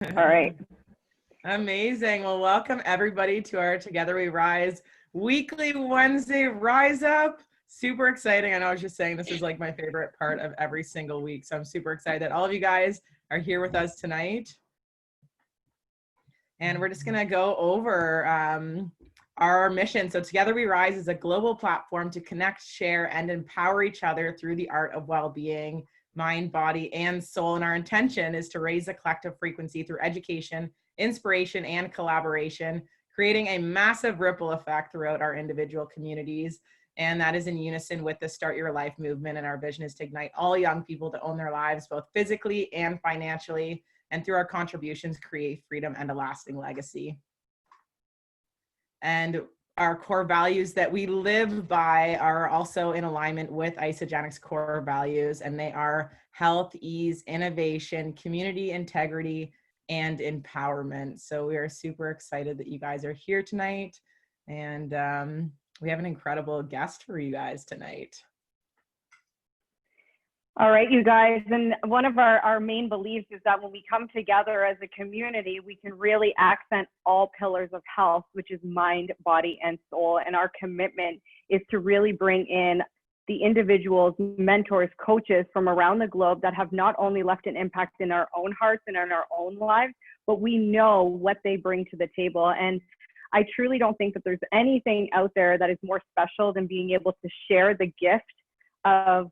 All right. Amazing. Well, welcome everybody to our Together We Rise weekly Wednesday Rise Up. Super exciting. I know I was just saying this is like my favorite part of every single week. So I'm super excited that all of you guys are here with us tonight. And we're just going to go over our mission. So Together We Rise is a global platform to connect, share, and empower each other through the art of well-being, mind, body, and soul. And our intention is to raise a collective frequency through education, inspiration, and collaboration, creating a massive ripple effect throughout our individual communities. And that is in unison with the Start Your Life movement. And our vision is to ignite all young people to own their lives, both physically and financially, and through our contributions, create freedom and a lasting legacy. And our core values that we live by are also in alignment with Isagenic's core values, and they are health, ease, innovation, community integrity, and empowerment. So we are super excited that you guys are here tonight, and we have an incredible guest for you guys tonight. All right, you guys. And one of our main beliefs is that when we come together as a community, we can really accent all pillars of health, which is mind, body, and soul. And our commitment is to really bring in the individuals, mentors, coaches from around the globe that have not only left an impact in our own hearts and in our own lives, but we know what they bring to the table. And I truly don't think that there's anything out there that is more special than being able to share the gift of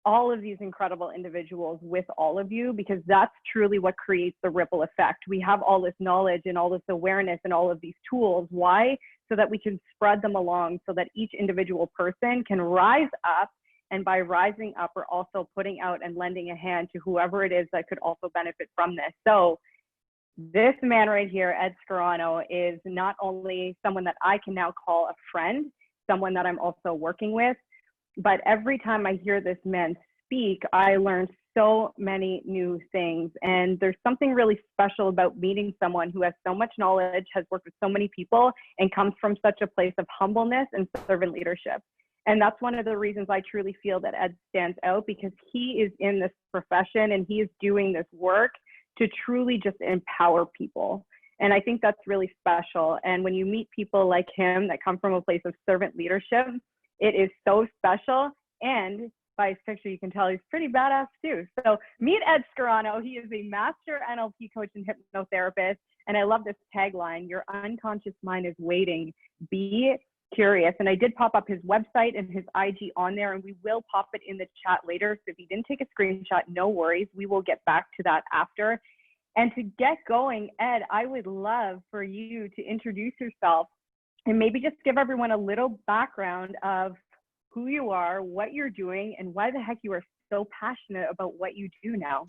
all of these incredible individuals with all of you, because that's truly what creates the ripple effect. We have all this knowledge and all this awareness and all of these tools. Why? So that we can spread them along so that each individual person can rise up. And by rising up, we're also putting out and lending a hand to whoever it is that could also benefit from this. So this man right here, Ed Scarano, is not only someone that I can now call a friend, someone that I'm also working with, but every time I hear this man speak, I learn so many new things. And there's something really special about meeting someone who has so much knowledge, has worked with so many people, and comes from such a place of humbleness and servant leadership. And that's one of the reasons I truly feel that Ed stands out, because he is in this profession and he is doing this work to truly just empower people. And I think that's really special. And when you meet people like him that come from a place of servant leadership, it is so special. And by his picture, you can tell he's pretty badass too. So meet Ed Scarano. He is a master NLP coach and hypnotherapist. And I love this tagline: your unconscious mind is waiting. Be curious. And I did pop up his website and his IG on there, and we will pop it in the chat later. So if you didn't take a screenshot, no worries. We will get back to that after. And to get going, Ed, I would love for you to introduce yourself and maybe just give everyone a little background of who you are, what you're doing, and why the heck you are so passionate about what you do now.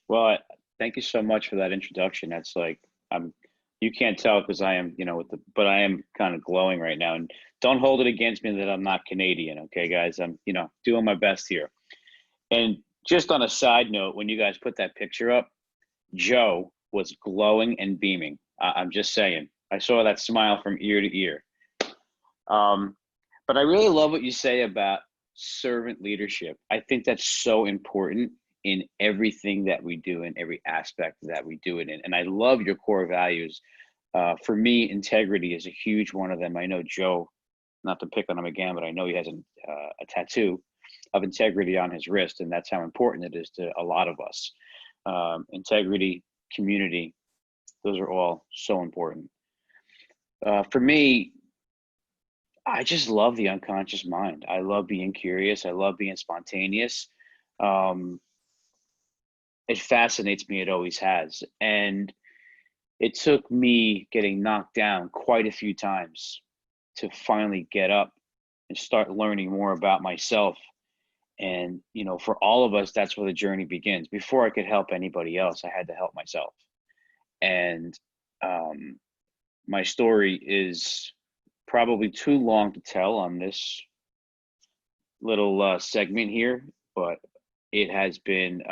Well, thank you so much for that introduction. That's like, you can't tell because I am, but I am kind of glowing right now. And don't hold it against me that I'm not Canadian, okay, guys? I'm, doing my best here. And just on a side note, when you guys put that picture up, Joe was glowing and beaming. I'm just saying. I saw that smile from ear to ear. But I really love what you say about servant leadership. I think that's so important in everything that we do, in every aspect that we do it in. And I love your core values. For me, integrity is a huge one of them. I know Joe, not to pick on him again, but I know he has a tattoo of integrity on his wrist, and that's how important it is to a lot of us. Integrity, community, those are all so important. For me, I just love the unconscious mind. I love being curious. I love being spontaneous. It fascinates me. It always has. And it took me getting knocked down quite a few times to finally get up and start learning more about myself. And, for all of us, that's where the journey begins. Before I could help anybody else, I had to help myself. And my story is probably too long to tell on this little segment here, but it has been,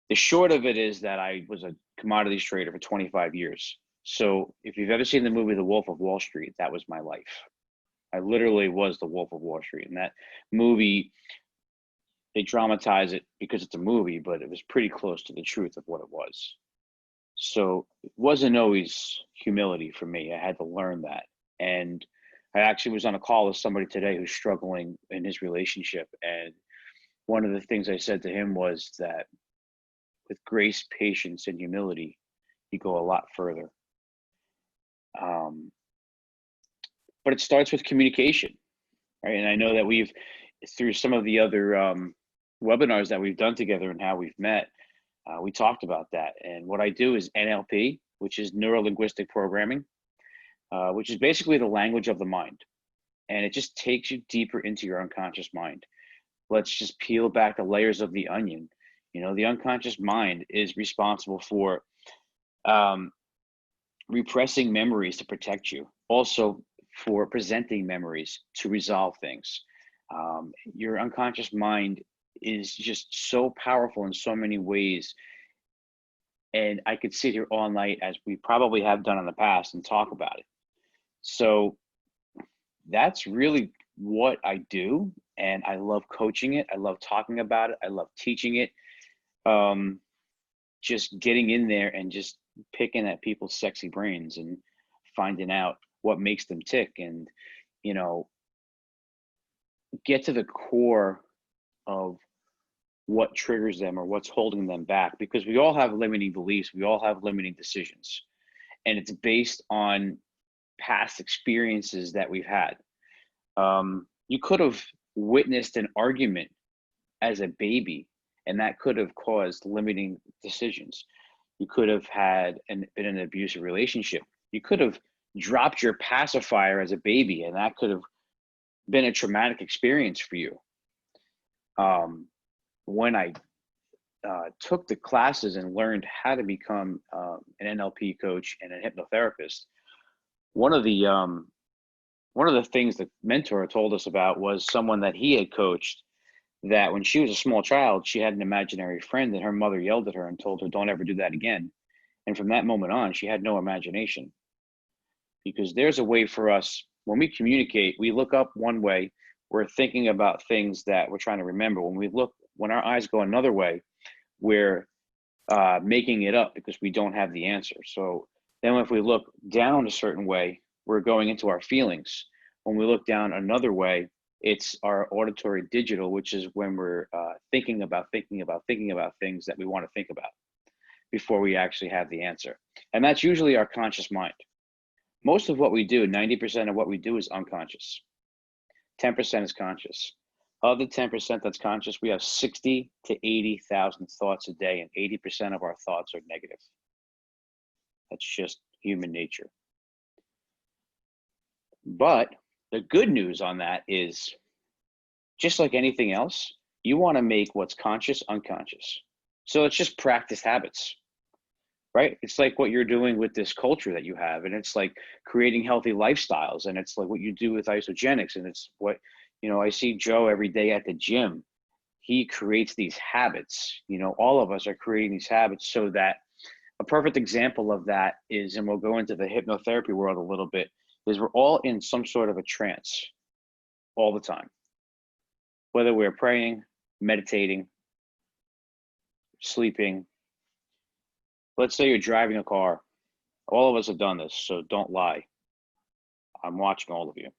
the short of it is that I was a commodities trader for 25 years. So if you've ever seen the movie The Wolf of Wall Street, that was my life. I literally was the Wolf of Wall Street. And that movie they dramatize it because it's a movie, but it was pretty close to the truth of what it was. So it wasn't always humility for me. I had to learn that. And I actually was on a call with somebody today who's struggling in his relationship. And one of the things I said to him was that with grace, patience, and humility, you go a lot further. But it starts with communication, right? And I know that we've, through some of the other webinars that we've done together and how we've met, we talked about that. And what I do is NLP, which is neuro-linguistic programming, which is basically the language of the mind. And it just takes you deeper into your unconscious mind. Let's just peel back the layers of the onion. You know, the unconscious mind is responsible for repressing memories to protect you, also for presenting memories to resolve things. Your unconscious mind is just so powerful in so many ways. And I could sit here all night, as we probably have done in the past, and talk about it. So that's really what I do. And I love coaching it. I love talking about it. I love teaching it. Just getting in there and just picking at people's sexy brains and finding out what makes them tick, and, you know, get to the core of what triggers them or what's holding them back, because we all have limiting beliefs. We all have limiting decisions, and it's based on past experiences that we've had. You could have witnessed an argument as a baby, and that could have caused limiting decisions. You could have been in an abusive relationship. You could have dropped your pacifier as a baby, and that could have been a traumatic experience for you. When I took the classes and learned how to become an NLP coach and a hypnotherapist, one of the things the mentor told us about was someone that he had coached, that when she was a small child, she had an imaginary friend, and her mother yelled at her and told her, "Don't ever do that again." And from that moment on, she had no imagination. Because there's a way for us, when we communicate, we look up one way, we're thinking about things that we're trying to remember. When our eyes go another way, we're making it up because we don't have the answer. So then if we look down a certain way, we're going into our feelings. When we look down another way, it's our auditory digital, which is when we're thinking about things that we want to think about before we actually have the answer. And that's usually our conscious mind. Most of what we do, 90% of what we do, is unconscious. 10% is conscious. Of the 10% that's conscious, we have 60 to 80,000 thoughts a day, and 80% of our thoughts are negative. That's just human nature. But the good news on that is, just like anything else, you want to make what's conscious unconscious. So it's just practice habits, right? It's like what you're doing with this culture that you have, and it's like creating healthy lifestyles, and it's like what you do with isogenics, and it's what, you know, I see Joe every day at the gym. He creates these habits. You know, all of us are creating these habits, so that a perfect example of that is, and we'll go into the hypnotherapy world a little bit, is we're all in some sort of a trance all the time. Whether we're praying, meditating, sleeping. Let's say you're driving a car. All of us have done this, so don't lie. I'm watching all of you.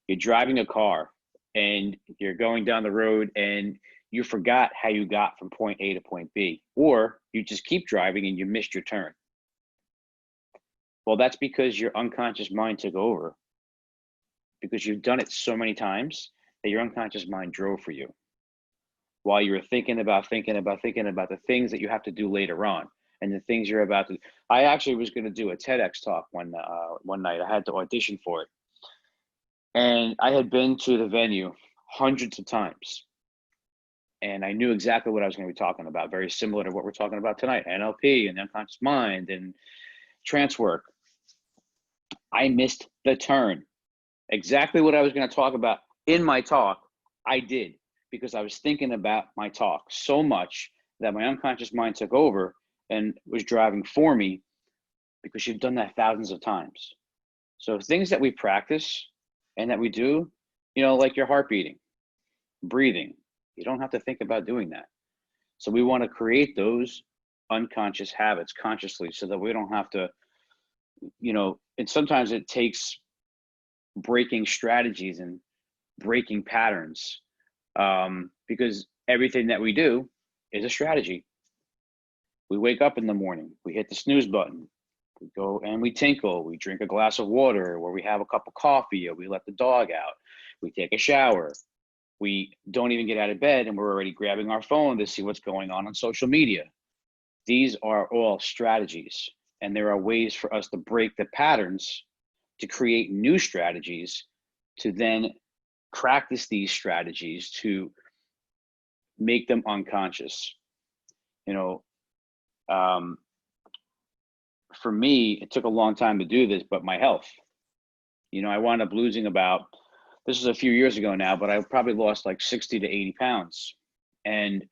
You're driving a car and you're going down the road and you forgot how you got from point A to point B, or you just keep driving and you missed your turn. Well, that's because your unconscious mind took over, because you've done it so many times that your unconscious mind drove for you while you were thinking about the things that you have to do later on, and the things you're about to. I actually was going to do a TEDx talk one night. I had to audition for it, and I had been to the venue hundreds of times, and I knew exactly what I was going to be talking about, very similar to what we're talking about tonight: NLP and the unconscious mind and trance work. I missed the turn. Exactly what I was going to talk about in my talk, I did, because I was thinking about my talk so much that my unconscious mind took over and was driving for me, because you've done that thousands of times. So things that we practice and that we do, you know, like your heart beating, breathing, You don't have to think about doing that. So we want to create those unconscious habits consciously so that we don't have to, and sometimes it takes breaking strategies and breaking patterns, because everything that we do is a strategy. We wake up in the morning, we hit the snooze button, we go and we tinkle, we drink a glass of water, or we have a cup of coffee, or we let the dog out, we take a shower, we don't even get out of bed and we're already grabbing our phone to see what's going on social media. These are all strategies, and there are ways for us to break the patterns to create new strategies, to then practice these strategies to make them unconscious. For me, it took a long time to do this, but my health, I wound up losing this was a few years ago now, but I probably lost like 60 to 80 pounds. And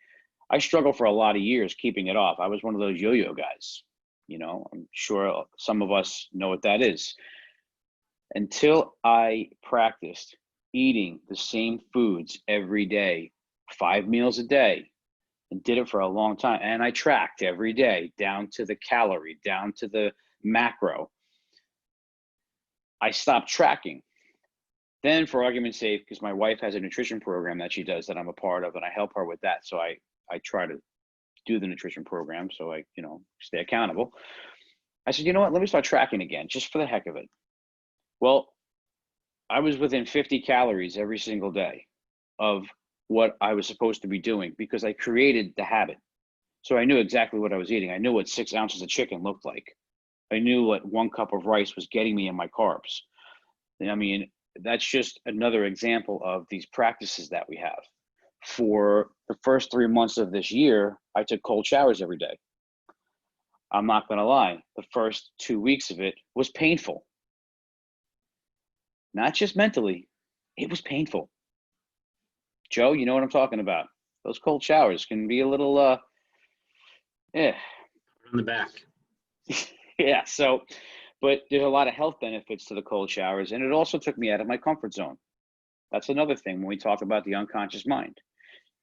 I struggled for a lot of years keeping it off. I was one of those yo-yo guys. I'm sure some of us know what that is. Until I practiced eating the same foods every day, 5 meals a day, and did it for a long time. And I tracked every day down to the calorie, down to the macro. I stopped tracking. Then, for argument's sake, because my wife has a nutrition program that she does that I'm a part of, and I help her with that. So I try to do the nutrition program so I, stay accountable. I said, you know what, let me start tracking again, just for the heck of it. Well, I was within 50 calories every single day of what I was supposed to be doing because I created the habit. So I knew exactly what I was eating. I knew what 6 ounces of chicken looked like. I knew what 1 cup of rice was getting me in my carbs. I mean, that's just another example of these practices that we have. For the first 3 months of this year, I took cold showers every day. I'm not going to lie. The first 2 weeks of it was painful. Not just mentally, it was painful. Joe, you know what I'm talking about. Those cold showers can be a little, On the back. Yeah, but there's a lot of health benefits to the cold showers, and it also took me out of my comfort zone. That's another thing when we talk about the unconscious mind.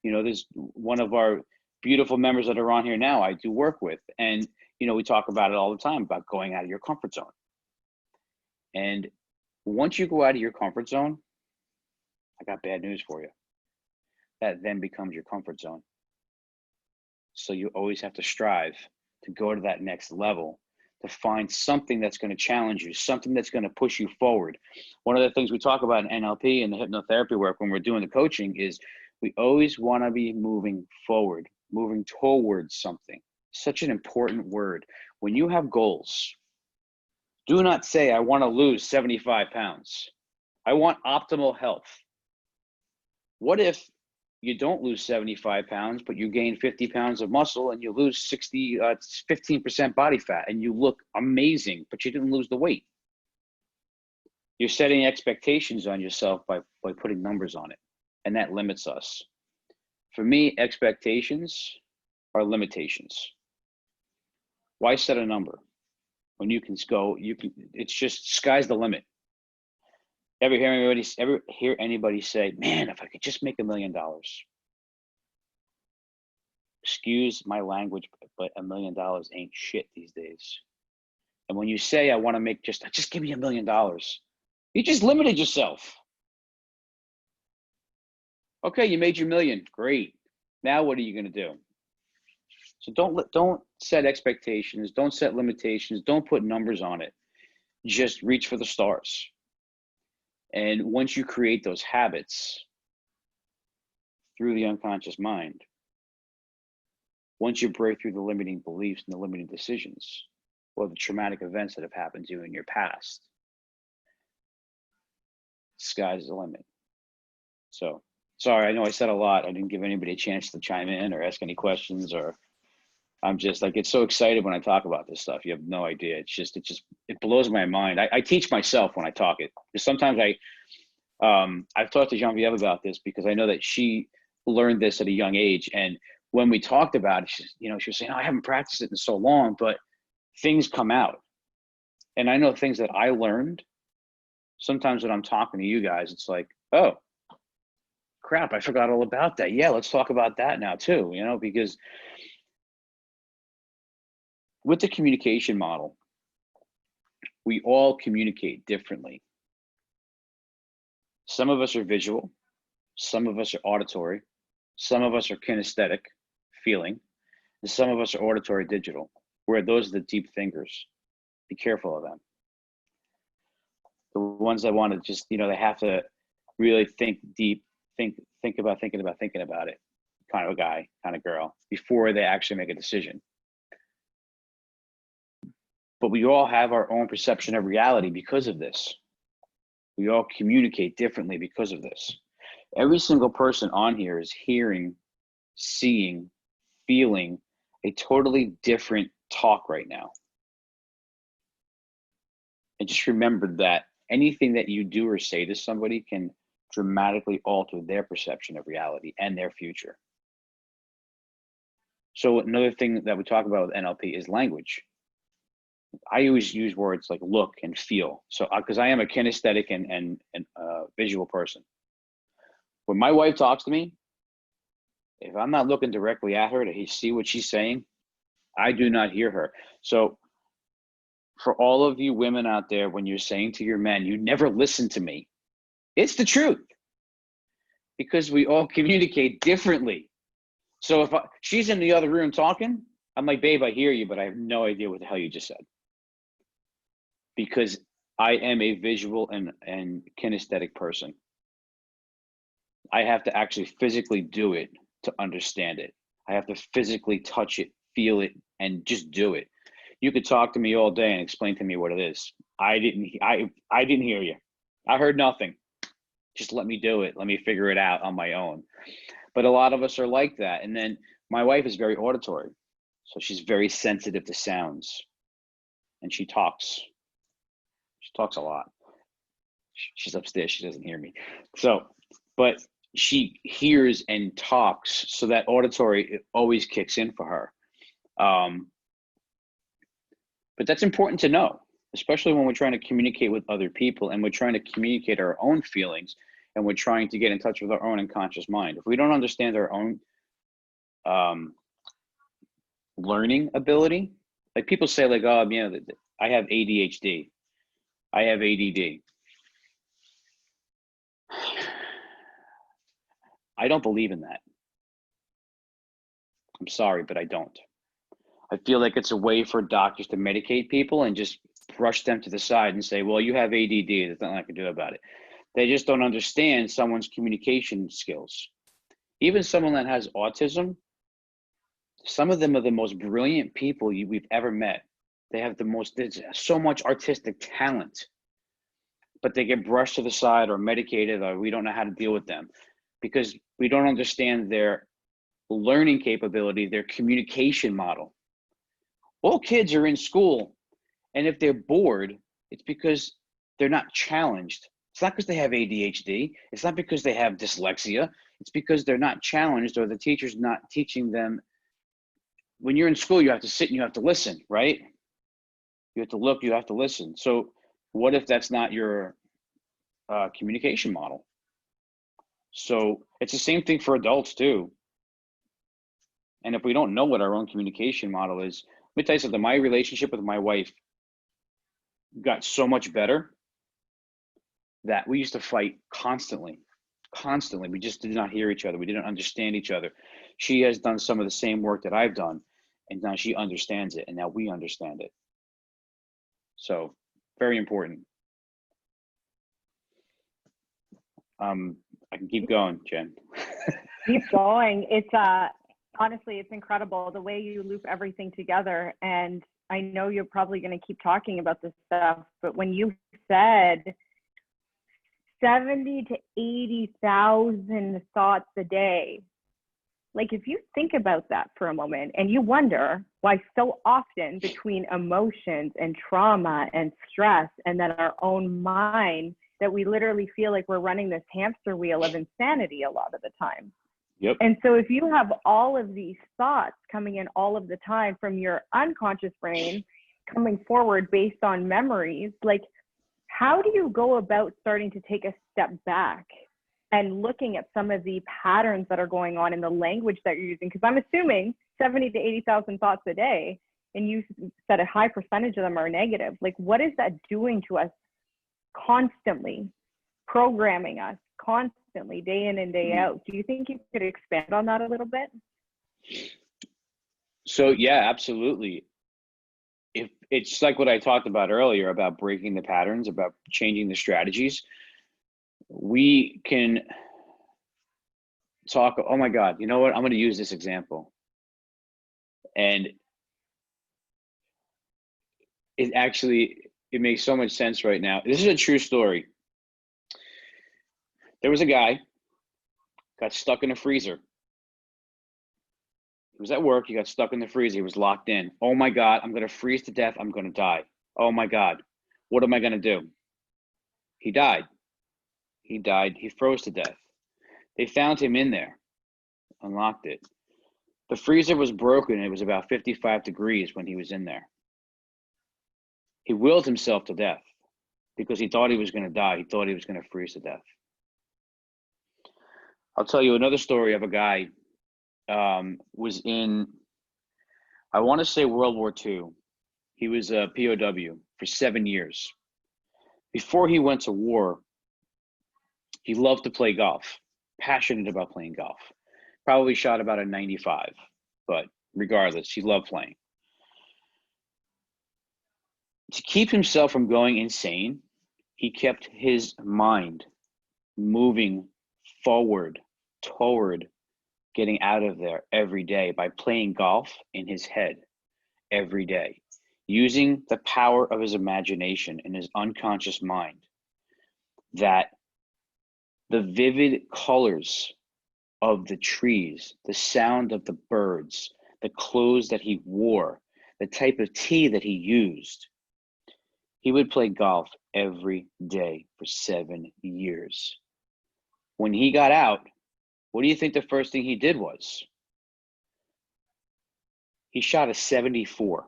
There's one of our beautiful members that are on here now I do work with, and we talk about it all the time about going out of your comfort zone. And once you go out of your comfort zone, I got bad news for you. That then becomes your comfort zone. So you always have to strive to go to that next level, to find something that's going to challenge you, something that's going to push you forward. One of the things we talk about in NLP and the hypnotherapy work when we're doing the coaching is we always want to be moving forward, moving towards something. Such an important word. When you have goals, do not say, I want to lose 75 pounds. I want optimal health. What if you don't lose 75 pounds, but you gain 50 pounds of muscle and you lose 15% body fat and you look amazing, but you didn't lose the weight? You're setting expectations on yourself by putting numbers on it, and that limits us. For me, expectations are limitations. Why set a number when you can go? It's just sky's the limit. Ever hear anybody say, man, if I could just make $1 million? Excuse my language, but $1 million ain't shit these days. And when you say, I want to make just give me $1 million, you just limited yourself. Okay, you made your million, great. Now what are you going to do? So don't set expectations, don't set limitations, don't put numbers on it. Just reach for the stars. And once you create those habits through the unconscious mind, once you break through the limiting beliefs and the limiting decisions or the traumatic events that have happened to you in your past, sky's the limit. So, sorry, I know I said a lot. I didn't give anybody a chance to chime in or ask any questions, or I'm just like, it's so excited when I talk about this stuff. You have no idea. It blows my mind. I teach myself when I talk it. Because sometimes I've talked to Genevieve about this because I know that she learned this at a young age. And when we talked about it, she was saying, oh, I haven't practiced it in so long, but things come out. And I know things that I learned. Sometimes when I'm talking to you guys, it's like, oh, crap, I forgot all about that. Yeah, let's talk about that now too, you know, because with the communication model, we all communicate differently. Some of us are visual, some of us are auditory, some of us are kinesthetic, feeling, and some of us are auditory digital, where those are the deep thinkers. Be careful of them. The ones that want to just, you know, they have to really think deep, think about thinking about it, kind of a guy, kind of girl, before they actually make a decision. But we all have our own perception of reality because of this. We all communicate differently because of this. Every single person on here is hearing, seeing, feeling a totally different talk right now. And just remember that anything that you do or say to somebody can dramatically alter their perception of reality and their future. So another thing that we talk about with NLP is language. I always use words like look and feel. So, because I am a kinesthetic and visual person. When my wife talks to me, if I'm not looking directly at her to see what she's saying, I do not hear her. So for all of you women out there, when you're saying to your men, you never listen to me, it's the truth. Because we all communicate differently. So if she's in the other room talking, I'm like, babe, I hear you, but I have no idea what the hell you just said. Because I am a visual and kinesthetic person. I have to actually physically do it to understand it. I have to physically touch it, feel it, and just do it. You could talk to me all day and explain to me what it is. I didn't hear you. I heard nothing. Just let me do it. Let me figure it out on my own. But a lot of us are like that. And then my wife is very auditory. So she's very sensitive to sounds. And she talks. She talks a lot. She's upstairs. She doesn't hear me. So, but she hears and talks. So that auditory, it always kicks in for her. But that's important to know, especially when we're trying to communicate with other people and we're trying to communicate our own feelings and we're trying to get in touch with our own unconscious mind. If we don't understand our own learning ability, like people say like, oh, you know, I have ADHD. I have ADD. I don't believe in that. I'm sorry, but I don't. I feel like it's a way for doctors to medicate people and just brush them to the side and say, well, you have ADD, there's nothing I can do about it. They just don't understand someone's communication skills. Even someone that has autism, some of them are the most brilliant people we've ever met. They have there's so much artistic talent, but they get brushed to the side or medicated, or we don't know how to deal with them because we don't understand their learning capability, their communication model. All kids are in school, and if they're bored, it's because they're not challenged. It's not because they have ADHD. It's not because they have dyslexia. It's because they're not challenged or the teacher's not teaching them. When you're in school, you have to sit and you have to listen, right? You have to look, you have to listen. So what if that's not your communication model? So it's the same thing for adults too. And if we don't know what our own communication model is, let me tell you something, my relationship with my wife got so much better that we used to fight constantly. We just did not hear each other. We didn't understand each other. She has done some of the same work that I've done, and now she understands it, and now we understand it. So very important. I can keep going, Jen. Keep going. It's honestly, it's incredible the way you loop everything together. And I know you're probably going to keep talking about this stuff, but when you said 70 to 80,000 thoughts a day, like if you think about that for a moment and you wonder why so often between emotions and trauma and stress and then our own mind that we literally feel like we're running this hamster wheel of insanity a lot of the time. Yep. And so if you have all of these thoughts coming in all of the time from your unconscious brain coming forward based on memories, like how do you go about starting to take a step back and looking at some of the patterns that are going on in the language that you're using, because I'm assuming 70 to 80,000 thoughts a day, and you said a high percentage of them are negative. Like, what is that doing to us constantly, programming us constantly, day in and day out? Do you think you could expand on that a little bit? So yeah, absolutely. If it's like what I talked about earlier about breaking the patterns, about changing the strategies, we can talk, oh my God, you know what? I'm going to use this example. And it makes so much sense right now. This is a true story. There was a guy, got stuck in a freezer. He was at work, he got stuck in the freezer, he was locked in. Oh my God, I'm gonna freeze to death, I'm gonna die. Oh my God, what am I gonna do? He died. He froze to death. They found him in there, unlocked it. The freezer was broken, it was about 55 degrees when he was in there. He willed himself to death because he thought he was gonna die, he thought he was gonna freeze to death. I'll tell you another story of a guy was in, I want to say World War II. He was a POW for 7 years. Before he went to war, he loved to play golf, passionate about playing golf. Probably shot about a 95, but regardless, he loved playing. To keep himself from going insane, he kept his mind moving forward toward getting out of there every day by playing golf in his head every day, using the power of his imagination and his unconscious mind, that the vivid colors of the trees, the sound of the birds, the clothes that he wore, the type of tea that he used. He would play golf every day for 7 years. When he got out, what do you think the first thing he did was? He shot a 74.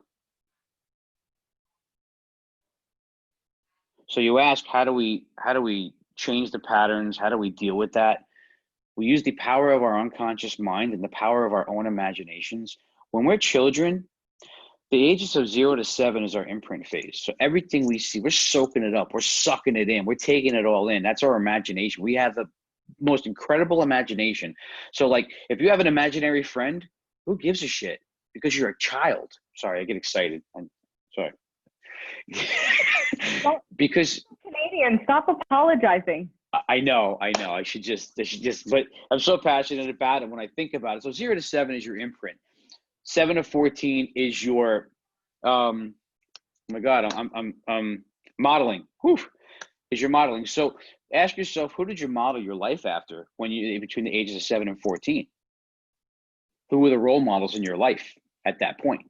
So you ask, how do we change the patterns? How do we deal with that? We use the power of our unconscious mind and the power of our own imaginations. When we're children, the ages of 0 to 7 is our imprint phase. So everything we see, we're soaking it up, we're sucking it in, we're taking it all in. That's our imagination. We have the most incredible imagination. So like, if you have an imaginary friend, who gives a shit? Because you're a child. Sorry, I get excited. I'm sorry. Because Canadian, stop apologizing. I know. I should just, but I'm so passionate about it when I think about it. So 0 to 7 is your imprint. 7 to 14 is your, oh my God, I'm modeling. Whew, is your modeling. So ask yourself, who did you model your life after when you between the ages of 7 and 14? Who were the role models in your life at that point?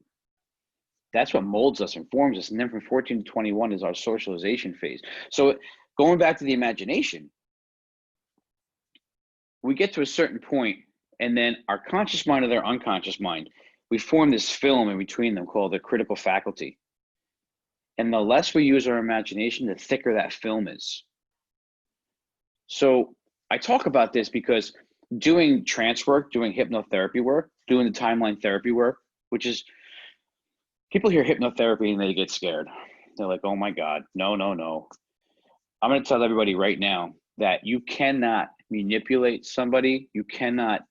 That's what molds us and forms us. And then from 14 to 21 is our socialization phase. So going back to the imagination, we get to a certain point, and then our conscious mind or their unconscious mind, we form this film in between them called the critical faculty. And the less we use our imagination, the thicker that film is. So I talk about this because doing trance work, doing hypnotherapy work, doing the timeline therapy work, which is, people hear hypnotherapy and they get scared. They're like, oh my God, no. I'm going to tell everybody right now that you cannot manipulate somebody. You cannot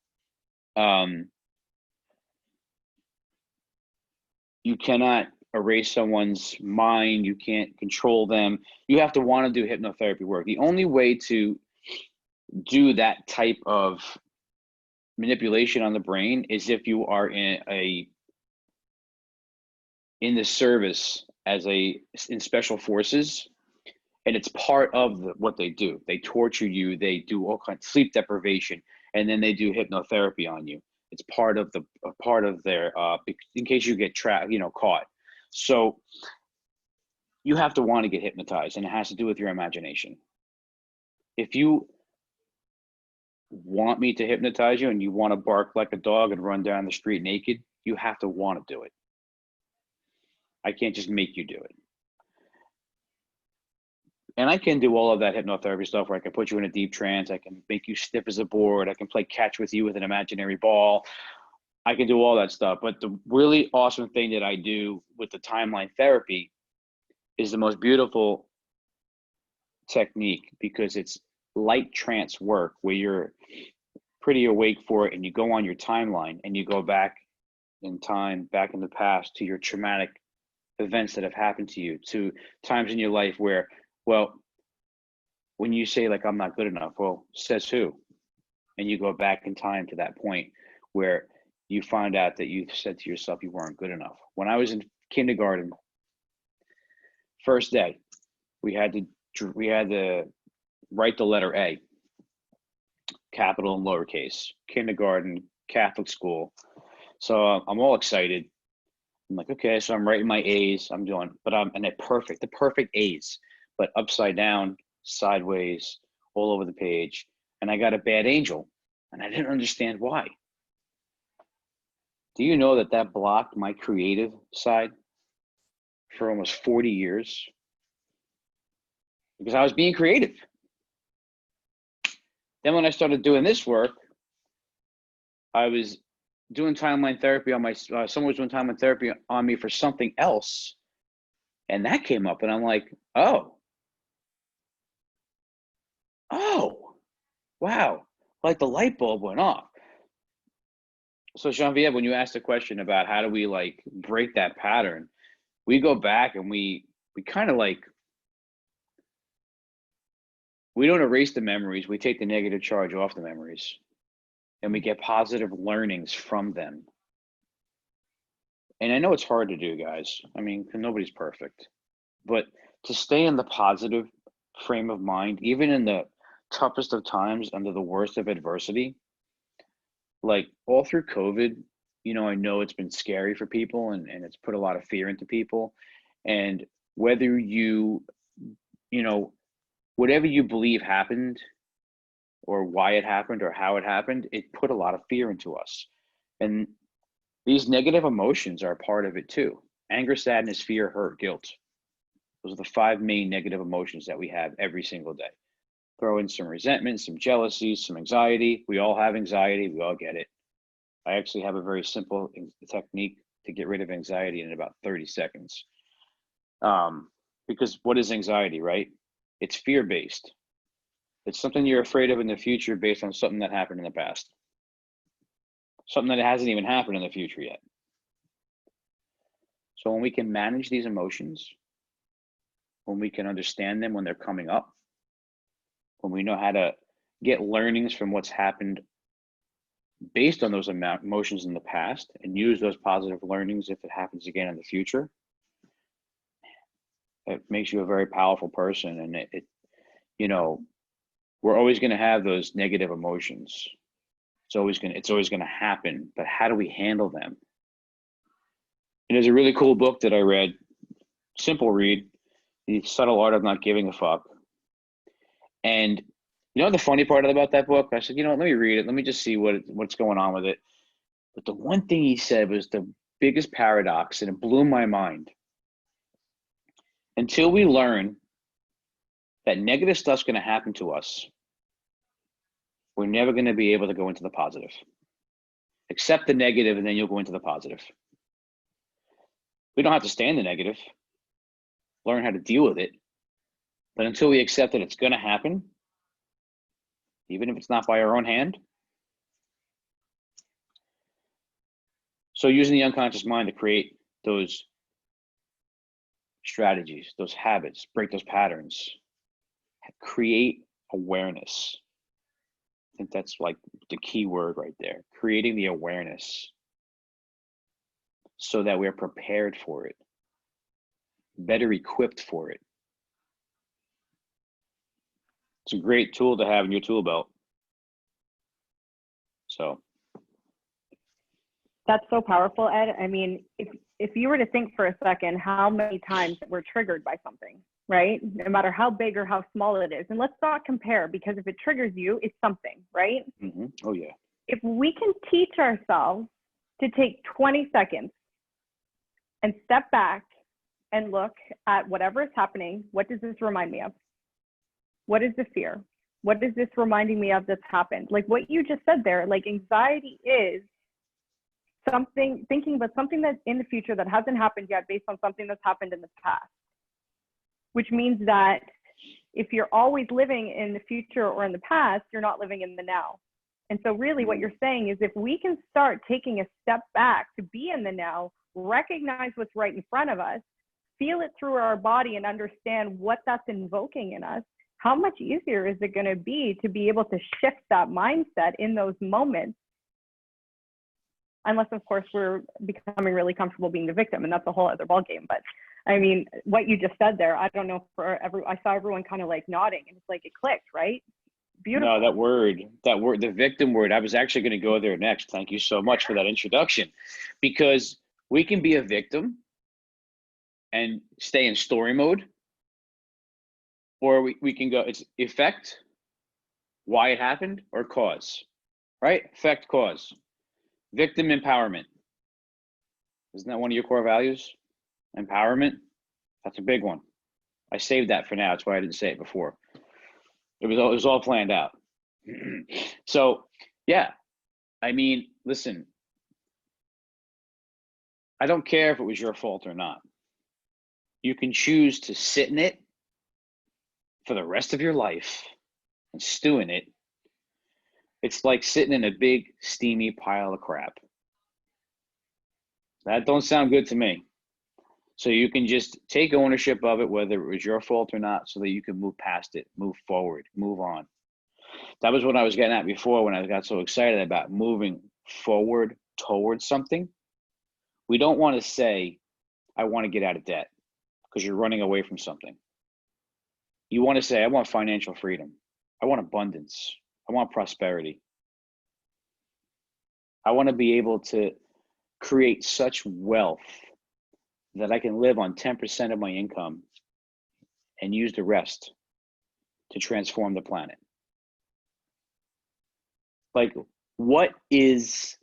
erase someone's mind. You can't control them. You have to want to do hypnotherapy work. The only way to do that type of manipulation on the brain is if you are in the service in special forces, and it's part of what they do. They torture you. They do all kinds of sleep deprivation, and then they do hypnotherapy on you. It's part of their in case you get caught. So you have to want to get hypnotized, and it has to do with your imagination. If you want me to hypnotize you and you want to bark like a dog and run down the street naked, you have to want to do it. I can't just make you do it. And I can do all of that hypnotherapy stuff where I can put you in a deep trance. I can make you stiff as a board. I can play catch with you with an imaginary ball. I can do all that stuff. But the really awesome thing that I do with the timeline therapy is the most beautiful technique, because it's light trance work where you're pretty awake for it and you go on your timeline and you go back in time, back in the past, to your traumatic events that have happened to you, to times in your life where, well, when you say like, I'm not good enough, well, says who? And you go back in time to that point where you find out that you said to yourself you weren't good enough. When I was in kindergarten, first day, we had to write the letter A, capital and lowercase, kindergarten, Catholic school. So I'm all excited. I'm like, okay, so I'm writing my A's. I'm doing, but and the perfect A's, but upside down, sideways, all over the page. And I got a bad angel, and I didn't understand why. Do you know that blocked my creative side for almost 40 years? Because I was being creative. Then when I started doing this work, I was doing timeline therapy on someone was doing timeline therapy on me for something else. And that came up, and I'm like, oh, wow. Like the light bulb went off. So Genevieve, when you asked the question about how do we like break that pattern, we go back and we kind of like, we don't erase the memories. We take the negative charge off the memories, and we get positive learnings from them. And I know it's hard to do, guys. I mean, nobody's perfect, but to stay in the positive frame of mind, even in the toughest of times, under the worst of adversity, like all through COVID, you know, I know it's been scary for people, and it's put a lot of fear into people. And whether you know, whatever you believe happened, or why it happened, or how it happened, it put a lot of fear into us. And these negative emotions are a part of it too. Anger, sadness, fear, hurt, guilt. Those are the 5 main negative emotions that we have every single day. Throw in some resentment, some jealousy, some anxiety. We all have anxiety. We all get it. I actually have a very simple technique to get rid of anxiety in about 30 seconds. Because what is anxiety, right? It's fear-based. It's something you're afraid of in the future based on something that happened in the past. Something that hasn't even happened in the future yet. So when we can manage these emotions, when we can understand them when they're coming up, when we know how to get learnings from what's happened based on those emotions in the past, and use those positive learnings if it happens again in the future, it makes you a very powerful person. And it you know, we're always going to have those negative emotions. It's always going to happen, but how do we handle them? And there's a really cool book that I read, simple read, The Subtle Art of Not Giving a Fuck. And you know the funny part about that book? I said, you know, let me read it. Let me just see what's going on with it. But the one thing he said was the biggest paradox, and it blew my mind. Until we learn that negative stuff's going to happen to us, we're never going to be able to go into the positive. Accept the negative, and then you'll go into the positive. We don't have to stay in the negative. Learn how to deal with it. But until we accept that it's going to happen, even if it's not by our own hand. So using the unconscious mind to create those strategies, those habits, break those patterns, create awareness. I think that's like the key word right there, creating the awareness so that we're prepared for it, better equipped for it. It's a great tool to have in your tool belt. So. That's so powerful, Ed. I mean, if you were to think for a second how many times we're triggered by something, right? No matter how big or how small it is. And let's not compare, because if it triggers you, it's something, right? Mm-hmm. Oh, yeah. If we can teach ourselves to take 20 seconds and step back and look at whatever is happening, what does this remind me of? What is the fear? What is this reminding me of that's happened? Like what you just said there, like anxiety is something, thinking about something that's in the future that hasn't happened yet based on something that's happened in the past, which means that if you're always living in the future or in the past, you're not living in the now. And so really what you're saying is if we can start taking a step back to be in the now, recognize what's right in front of us, feel it through our body and understand what that's invoking in us, how much easier is it going to be able to shift that mindset in those moments? Unless, of course, we're becoming really comfortable being the victim, and that's a whole other ballgame. But I mean, what you just said there, I don't know I saw everyone kind of like nodding, and it's like it clicked, right? Beautiful. No, that word, the victim word, I was actually going to go there next. Thank you so much for that introduction, because we can be a victim and stay in story mode, or we can go, it's effect, why it happened, or cause, right? Effect, cause. Victim empowerment. Isn't that one of your core values? Empowerment? That's a big one. I saved that for now. That's why I didn't say it before. It was all planned out. So, yeah. I mean, listen, I don't care if it was your fault or not. You can choose to sit in it for the rest of your life and stew in it. It's like sitting in a big steamy pile of crap. That don't sound good to me. So you can just take ownership of it, whether it was your fault or not, so that you can move past it, move forward, move on. That was what I was getting at before when I got so excited about moving forward towards something. We don't want to say, I want to get out of debt, because you're running away from something. You want to say, I want financial freedom. I want abundance. I want prosperity. I want to be able to create such wealth that I can live on 10% of my income and use the rest to transform the planet. Like, what is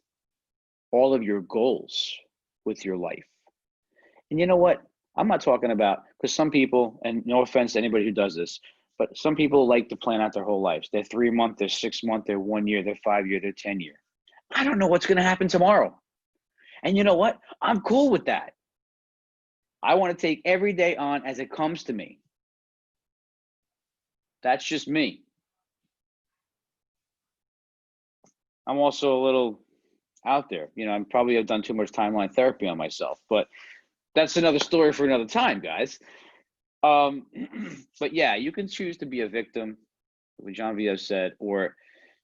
all of your goals with your life? And you know what? I'm not talking about, because some people, and no offense to anybody who does this, but some people like to plan out their whole lives. They're 3 month, they're 6 month, they're 1 year, they're 5 year, they're 10 year. I don't know what's going to happen tomorrow. And you know what? I'm cool with that. I want to take every day on as it comes to me. That's just me. I'm also a little out there. You know, I probably have done too much timeline therapy on myself, but that's another story for another time, guys. But yeah, you can choose to be a victim, what Genevieve said, or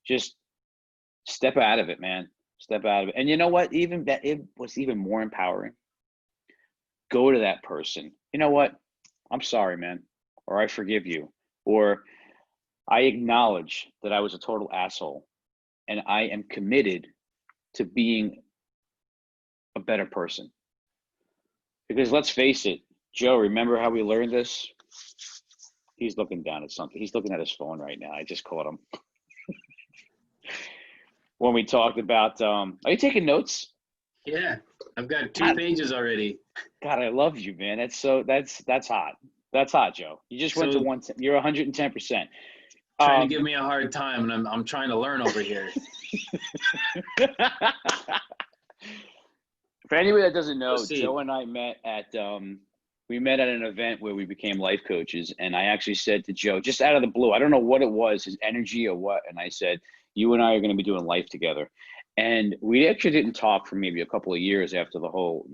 just step out of it, man. Step out of it. And you know what? Even that, it was even more empowering. Go to that person. You know what? I'm sorry, man. Or I forgive you. Or I acknowledge that I was a total asshole. And I am committed to being a better person. Because let's face it, Joe, remember how we learned this? He's looking down at something. He's looking at his phone right now. I just caught him. When we talked about, are you taking notes? Yeah, I've got 2 pages already. God, I love you, man. That's hot. That's hot, Joe. You just went to one. You're 110%. Trying to give me a hard time, and I'm trying to learn over here. For anybody that doesn't know, Joe and I met at an event where we became life coaches, and I actually said to Joe, just out of the blue, I don't know what it was, his energy or what, and I said, you and I are going to be doing life together. And we actually didn't talk for maybe a couple of years after the whole,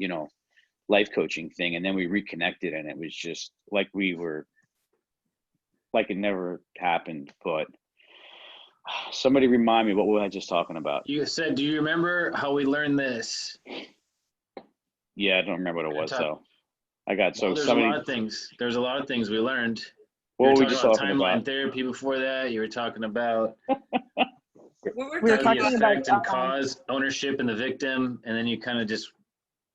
life coaching thing, and then we reconnected, and it was just like it never happened. But somebody remind me, what was I just talking about? You said, do you remember how we learned this? Yeah, I don't remember what it was, though. I got so there's a lot of things. There's a lot of things we learned. What were we just talking timeline about? Therapy before that. You were talking about We were talking effect about and cause, ownership and the victim, and then you kind of just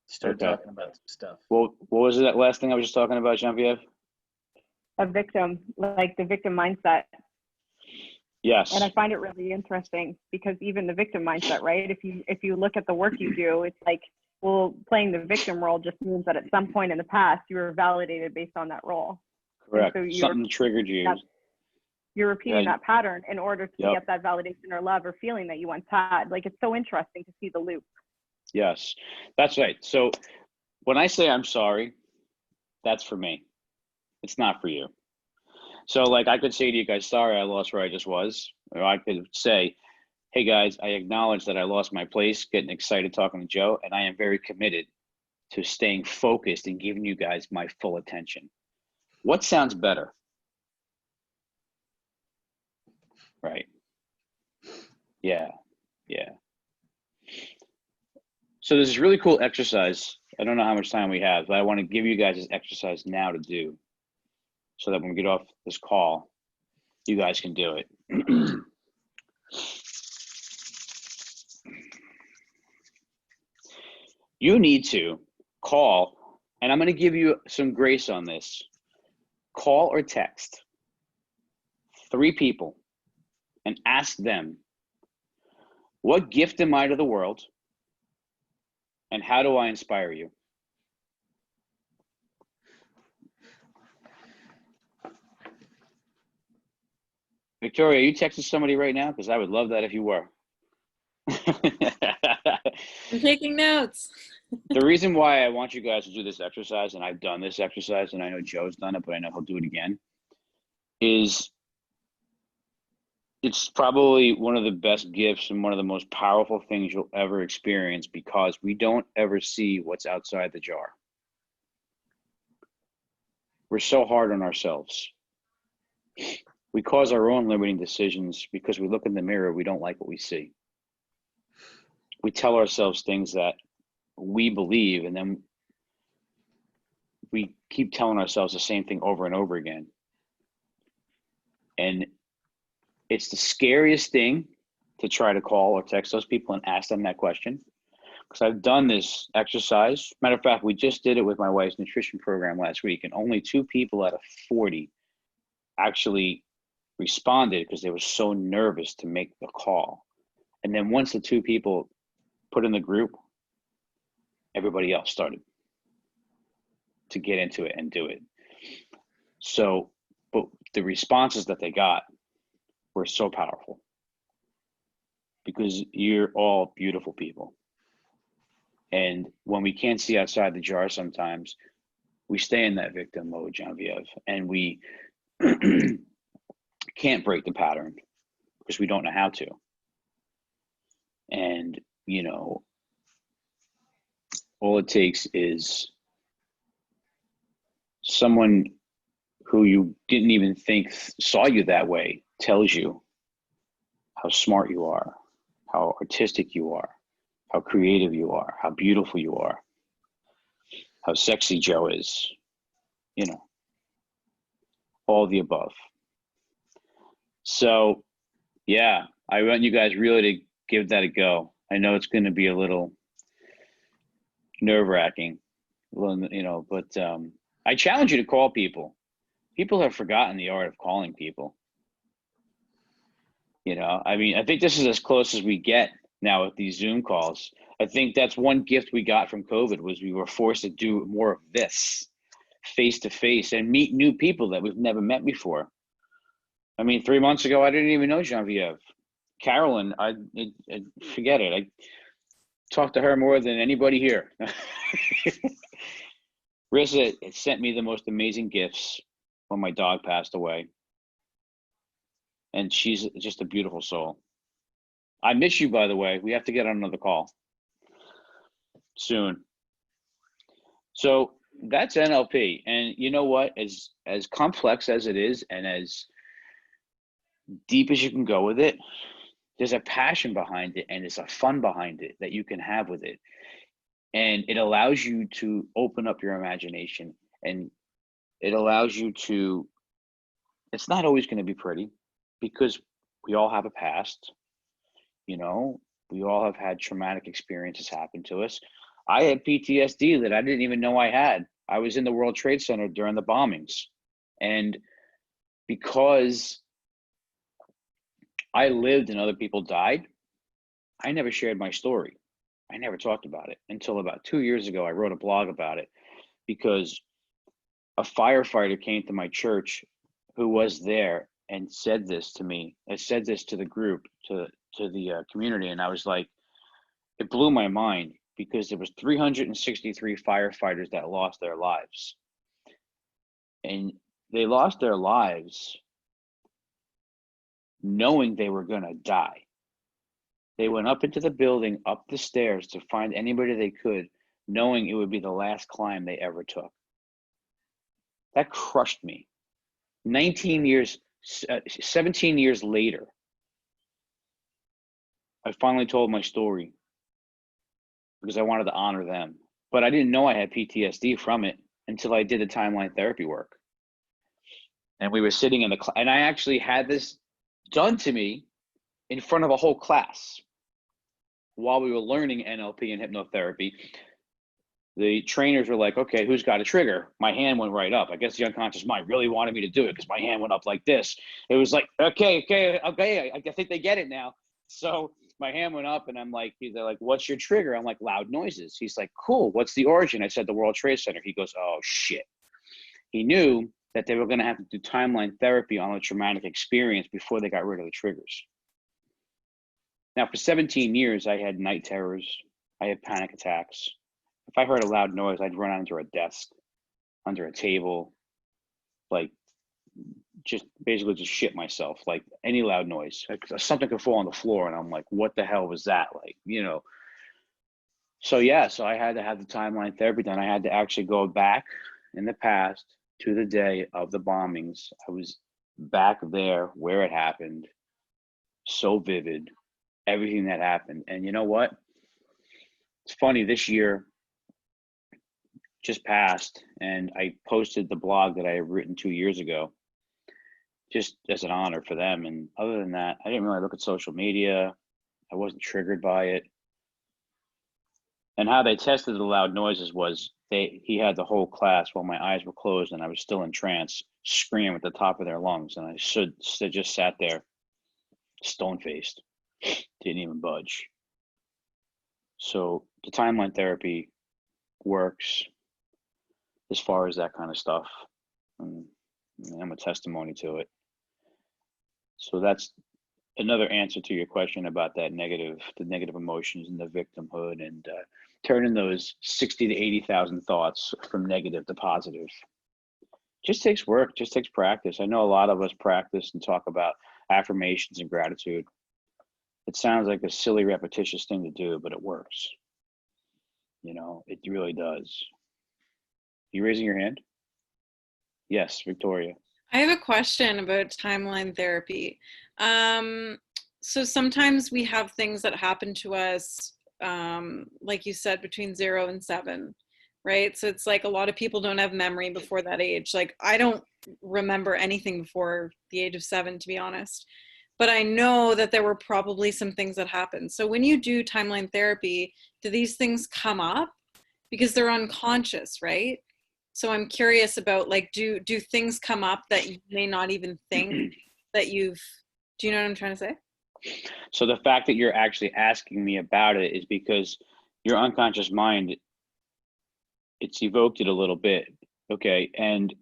started talking about stuff. Well, what was that last thing I was just talking about, Genevieve? a victim, like the victim mindset. Yes. And I find it really interesting because even the victim mindset, right? If you look at the work you do, it's like, well, playing the victim role just means that at some point in the past you were validated based on that role. Correct. So something triggered you. You're repeating Yeah. that pattern in order to Yep. get that validation or love or feeling that you once had. Like, it's so interesting to see the loop. Yes, that's right. So when I say I'm sorry, that's for me. It's not for you. So like I could say to you guys, sorry, I lost where I just was. Or I could say, hey guys, I acknowledge that I lost my place, getting excited talking to Joe, and I am very committed to staying focused and giving you guys my full attention. What sounds better? Right. Yeah. Yeah. So there's this really cool exercise. I don't know how much time we have, but I want to give you guys this exercise now to do so that when we get off this call, you guys can do it. You need to call, and I'm going to give you some grace on this. Call or text 3 people and ask them, what gift am I to the world? And how do I inspire you? Victoria, are you texting somebody right now? Because I would love that if you were. I'm taking notes. The reason why I want you guys to do this exercise, and I've done this exercise, and I know Joe's done it, but I know he'll do it again, is it's probably one of the best gifts and one of the most powerful things you'll ever experience, because we don't ever see what's outside the jar. We're so hard on ourselves. We cause our own limiting decisions because we look in the mirror, we don't like what we see. We tell ourselves things that we believe, and then we keep telling ourselves the same thing over and over again. And it's the scariest thing to try to call or text those people and ask them that question. Because I've done this exercise. Matter of fact, we just did it with my wife's nutrition program last week, and only 2 people out of 40 actually responded because they were so nervous to make the call. And then once the 2 people put in the group, everybody else started to get into it and do it. So, but the responses that they got were so powerful because you're all beautiful people. And when we can't see outside the jar, sometimes we stay in that victim mode, Genevieve, and we can't break the pattern because we don't know how to. And, you know, all it takes is someone who you didn't even think saw you that way tells you how smart you are, how artistic you are, how creative you are, how beautiful you are, how sexy Joe is, you know, all the above. So, yeah, I want you guys really to give that a go. I know it's going to be a little nerve-wracking, you know, but I challenge you to call people. People have forgotten the art of calling people. You know, I mean, I think this is as close as we get now with these Zoom calls. I think that's one gift we got from COVID was we were forced to do more of this face-to-face and meet new people that we've never met before. I mean, 3 months ago, I didn't even know Genevieve. Carolyn, I forget it. I talked to her more than anybody here. Rissa sent me the most amazing gifts when my dog passed away. And she's just a beautiful soul. I miss you, by the way. We have to get on another call soon. So that's NLP. And you know what? As complex as it is and as deep as you can go with it, there's a passion behind it and there's a fun behind it that you can have with it. And it allows you to open up your imagination, and it allows you to, it's not always going to be pretty because we all have a past, you know, we all have had traumatic experiences happen to us. I had PTSD that I didn't even know I had. I was in the World Trade Center during the bombings. And because I lived and other people died, I never shared my story. I never talked about it until about 2 years ago. I wrote a blog about it because a firefighter came to my church who was there and said this to me. I said this to the group, to the community, and I was like, it blew my mind, because there was 363 firefighters that lost their lives. And they lost their lives knowing they were going to die. They went up into the building, up the stairs to find anybody they could, knowing it would be the last climb they ever took. That crushed me. 17 years later, I finally told my story because I wanted to honor them. But I didn't know I had PTSD from it until I did the timeline therapy work. And we were sitting in the class, and I actually had this done to me in front of a whole class while we were learning NLP and hypnotherapy. The trainers were like, okay, who's got a trigger? My hand went right up. I guess the unconscious mind really wanted me to do it because my hand went up like this. It was like, okay, I think they get it now. So my hand went up, and I'm like, they're like, what's your trigger? I'm like, loud noises. He's like, cool, what's the origin? I said, the World Trade Center. He goes, oh shit. He knew that they were going to have to do timeline therapy on a traumatic experience before they got rid of the triggers. Now, for 17 years, I had night terrors. I had panic attacks. If I heard a loud noise, I'd run under a desk, under a table, like just basically just shit myself, like any loud noise. Like, something could fall on the floor, and I'm like, what the hell was that? Like, you know. So yeah, so I had to have the timeline therapy done. I had to actually go back in the past to the day of the bombings. I was back there where it happened, so vivid, everything that happened. And you know what? It's funny, this year just passed, and I posted the blog that I had written 2 years ago, just as an honor for them. And other than that, I didn't really look at social media. I wasn't triggered by it. And how they tested the loud noises was he had the whole class while my eyes were closed and I was still in trance, scream at the top of their lungs. And I just sat there, stone-faced, didn't even budge. So the timeline therapy works as far as that kind of stuff. And I'm a testimony to it. So that's another answer to your question about the negative emotions and the victimhood, and turning those 60 to 80,000 thoughts from negative to positive. Just takes work, just takes practice. I know a lot of us practice and talk about affirmations and gratitude. It sounds like a silly, repetitious thing to do, but it works. You know, it really does. You raising your hand? Yes, Victoria. I have a question about timeline therapy. So sometimes we have things that happen to us, like you said, between 0 and 7, right? So it's like a lot of people don't have memory before that age. Like, I don't remember anything before the age of 7, to be honest. But I know that there were probably some things that happened. So when you do timeline therapy, do these things come up? Because they're unconscious, right? So I'm curious about, like, do things come up that you may not even think that do you know what I'm trying to say? So the fact that you're actually asking me about it is because your unconscious mind, it's evoked it a little bit, okay? And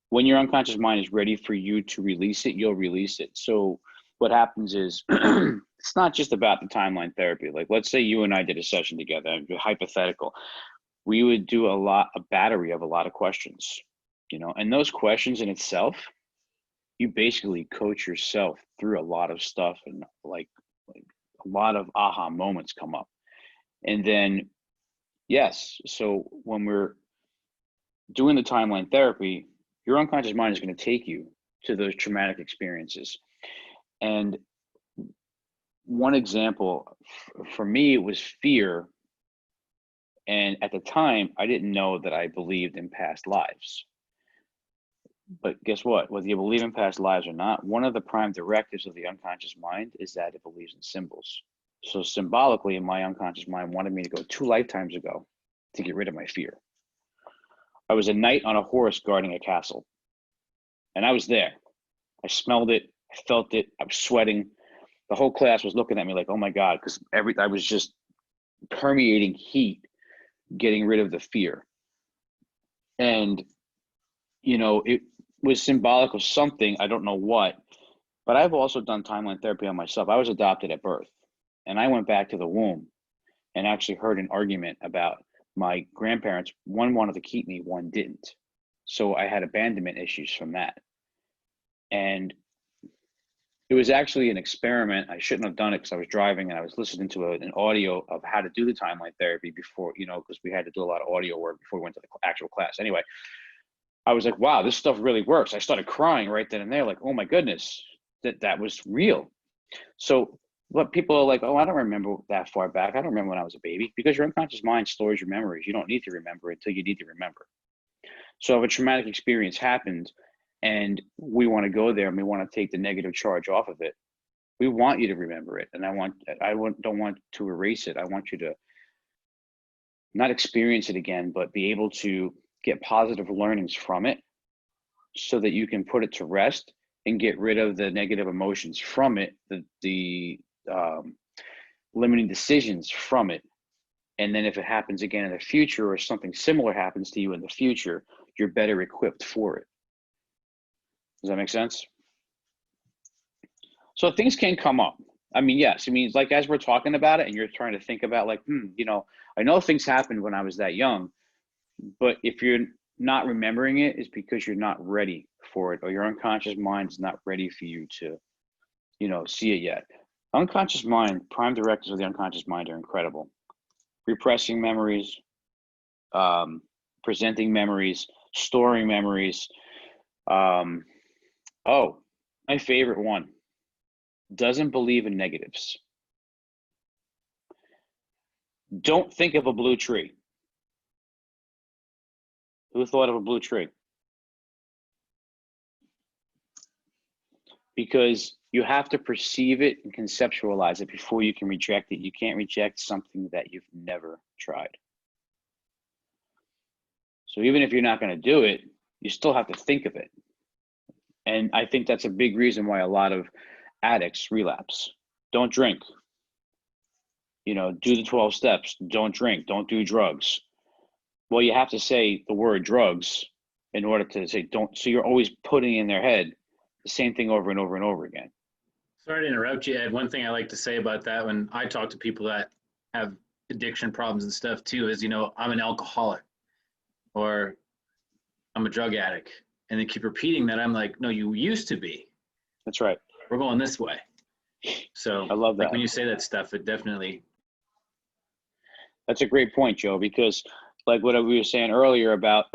when your unconscious mind is ready for you to release it, you'll release it. So what happens is, it's not just about the timeline therapy. Like, let's say you and I did a session together, hypothetical. We would do a battery of a lot of questions, you know, and those questions in itself, you basically coach yourself through a lot of stuff, and like a lot of aha moments come up. And then, yes, so when we're doing the timeline therapy, your unconscious mind is going to take you to those traumatic experiences. And one example for me was fear. And at the time, I didn't know that I believed in past lives. But guess what? Whether you believe in past lives or not, one of the prime directives of the unconscious mind is that it believes in symbols. So symbolically, my unconscious mind wanted me to go 2 lifetimes ago to get rid of my fear. I was a knight on a horse guarding a castle. And I was there. I smelled it. I felt it. I was sweating. The whole class was looking at me like, oh my God, because I was just permeating heat, getting rid of the fear. And, you know, it was symbolic of something, I don't know what, But I've also done timeline therapy on myself. I was adopted at birth, and I went back to the womb and actually heard an argument about my grandparents. One wanted to keep me, one didn't. So I had abandonment issues from that. And it was actually an experiment. I shouldn't have done it because I was driving and I was listening to an audio of how to do the timeline therapy before, because we had to do a lot of audio work before we went to the actual class. Anyway, I was like, wow, this stuff really works. I started crying right then and there, like, oh my goodness, that was real. So what people are like, oh, I don't remember that far back. I don't remember when I was a baby, because your unconscious mind stores your memories. You don't need to remember it until you need to remember. So if a traumatic experience happened and we want to go there and we want to take the negative charge off of it, we want you to don't want to erase it. I want you to not experience it again, but be able to get positive learnings from it so that you can put it to rest and get rid of the negative emotions from it, the limiting decisions from it. And then if it happens again in the future, or something similar happens to you in the future, you're better equipped for it. Does that make sense? So things can come up. I mean, yes. I mean, like as we're talking about it and you're trying to think about like, I know things happened when I was that young, but if you're not remembering it, it's because you're not ready for it, or your unconscious mind is not ready for you to, see it yet. Unconscious mind, prime directives of the unconscious mind are incredible. Repressing memories, presenting memories, storing memories. My favorite one, doesn't believe in negatives. Don't think of a blue tree. Who thought of a blue tree? Because you have to perceive it and conceptualize it before you can reject it. You can't reject something that you've never tried. So even if you're not going to do it, you still have to think of it. And I think that's a big reason why a lot of addicts relapse. Don't drink. Do the 12 steps. Don't drink. Don't do drugs. Well, you have to say the word drugs in order to say don't. So you're always putting in their head the same thing over and over and over again. Sorry to interrupt you, Ed. One thing I like to say about that when I talk to people that have addiction problems and stuff too is, I'm an alcoholic or I'm a drug addict. And they keep repeating that. I'm like, no, you used to be. That's right. We're going this way. So I love that. Like when you say that stuff, it definitely. That's a great point, Joe, because like what we were saying earlier about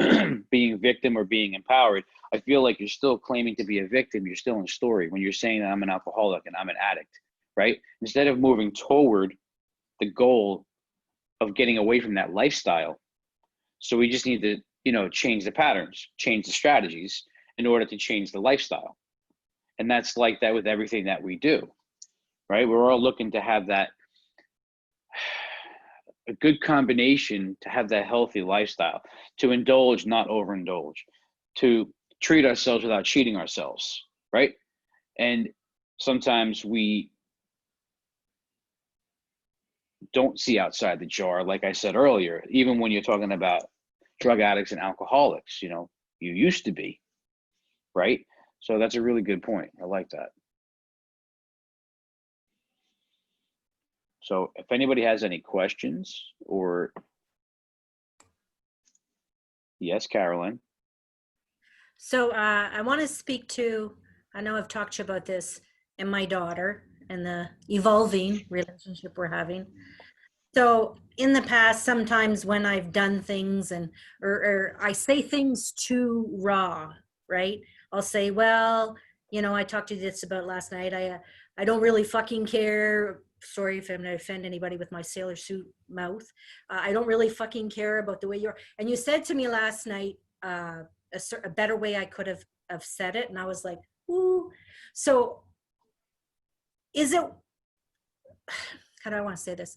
being a victim or being empowered, I feel like you're still claiming to be a victim. You're still in a story when you're saying that I'm an alcoholic and I'm an addict, right? Instead of moving toward the goal of getting away from that lifestyle. So we just need to, change the patterns, change the strategies in order to change the lifestyle. And that's like that with everything that we do, right? We're all looking to have that, a good combination to have that healthy lifestyle, to indulge, not overindulge, to treat ourselves without cheating ourselves, right? And sometimes we don't see outside the jar, like I said earlier, even when you're talking about drug addicts and alcoholics, you used to be, right? So that's a really good point. I like that. So if anybody has any questions or, yes, Carolyn. So I want to speak to, I know I've talked to you about this, and my daughter and the evolving relationship we're having. So in the past, sometimes when I've done things or I say things too raw, right? I'll say, well, I talked to you this about last night. I don't really fucking care. Sorry if I'm going to offend anybody with my sailor suit mouth. I don't really fucking care about the way you're. And you said to me last night, a better way I could have said it. And I was like, ooh. So is it, how do I want to say this?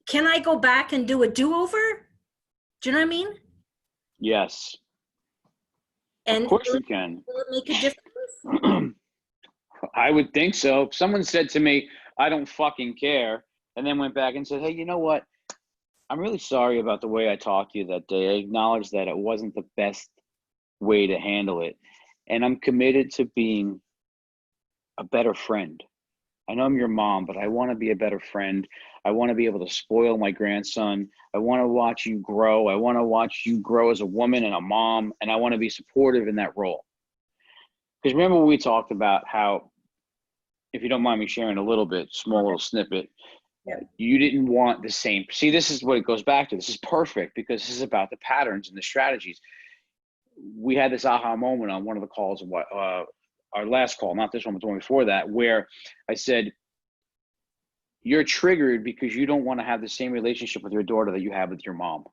Can I go back and do a do-over? Do you know what I mean? Yes. And of course you can. Will it make a difference? I would think so. If someone said to me, I don't fucking care, and then went back and said, hey, you know what? I'm really sorry about the way I talked to you that day. I acknowledge that it wasn't the best way to handle it. And I'm committed to being a better friend. I know I'm your mom, but I want to be a better friend. I want to be able to spoil my grandson. I want to watch you grow. I want to watch you grow as a woman and a mom, and I want to be supportive in that role. Because remember when we talked about how, if you don't mind me sharing a little bit, small little snippet, you didn't want the same. See, this is what it goes back to. This is perfect because this is about the patterns and the strategies. We had this aha moment on one of the calls, our last call, not this one, but the one before that, where I said, you're triggered because you don't want to have the same relationship with your daughter that you have with your mom.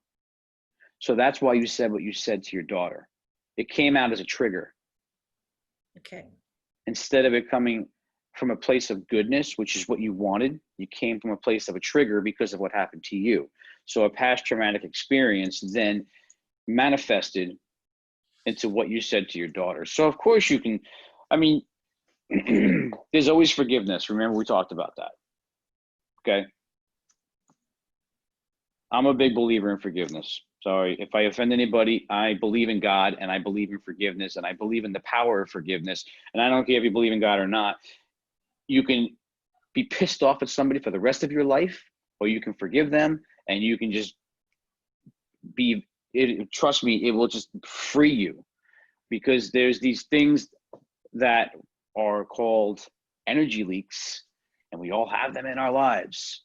So that's why you said what you said to your daughter. It came out as a trigger. Okay. Instead of it coming from a place of goodness, which is what you wanted, you came from a place of a trigger because of what happened to you. So a past traumatic experience then manifested into what you said to your daughter. So of course you can, I mean, there's always forgiveness. Remember we talked about that. Okay. I'm a big believer in forgiveness. Sorry, if I offend anybody, I believe in God and I believe in forgiveness and I believe in the power of forgiveness. And I don't care if you believe in God or not. You can be pissed off at somebody for the rest of your life, or you can forgive them and you can just trust me, it will just free you, because there's these things that are called energy leaks, and we all have them in our lives.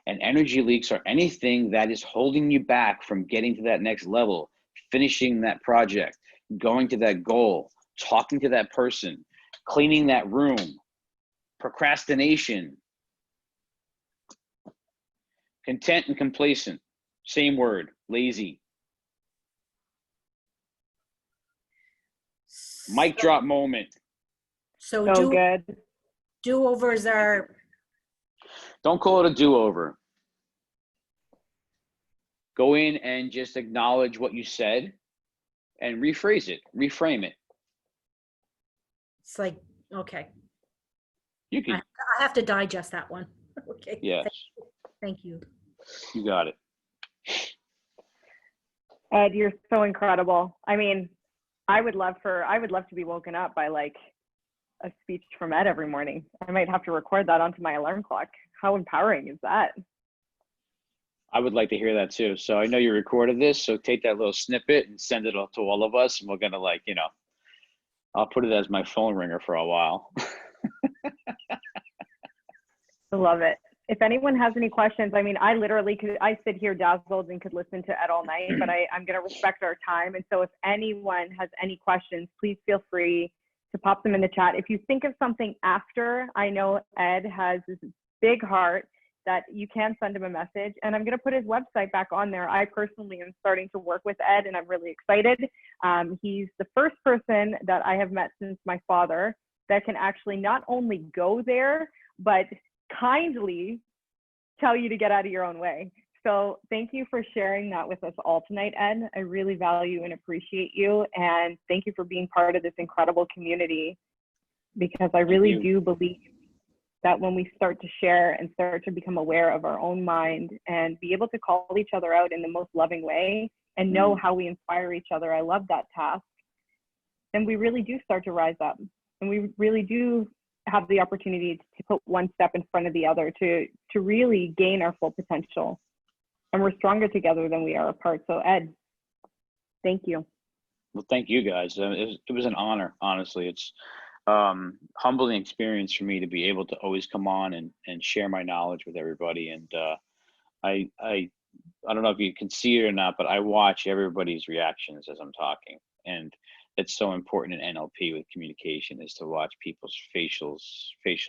And energy leaks are anything that is holding you back from getting to that next level, finishing that project, going to that goal, talking to that person, cleaning that room, procrastination, content and complacent, same word, lazy. Mic drop moment. So good. do-overs are. Don't call it a do-over. Go in and just acknowledge what you said and rephrase it, reframe it. It's like, okay. You can. I have to digest that one. Okay. Yes. Thank you. You got it. Ed, you're so incredible. I mean, I would love to be woken up by like a speech from Ed every morning. I might have to record that onto my alarm clock. How empowering is that? I would like to hear that too. So I know you recorded this, so take that little snippet and send it to all of us. And we're going to I'll put it as my phone ringer for a while. I love it. If anyone has any questions, I mean, I sit here dazzled and could listen to Ed all night, but I'm going to respect our time. And so if anyone has any questions, please feel free to pop them in the chat. If you think of something after, I know Ed has this big heart that you can send him a message, and I'm going to put his website back on there. I personally am starting to work with Ed, and I'm really excited. He's the first person that I have met since my father that can actually not only go there, but kindly tell you to get out of your own way. So thank you for sharing that with us all tonight, Ed. I really value and appreciate you, and thank you for being part of this incredible community, because I really do believe that when we start to share and start to become aware of our own mind and be able to call each other out in the most loving way and know how we inspire each other, I love that task, then we really do start to rise up, and we really do have the opportunity to put one step in front of the other to really gain our full potential. And we're stronger together than we are apart. So Ed, thank you. Well, thank you guys. It was an honor, honestly. It's humbling experience for me to be able to always come on and share my knowledge with everybody. And I don't know if you can see it or not, but I watch everybody's reactions as I'm talking. And it's so important in NLP with communication, is to watch people's facial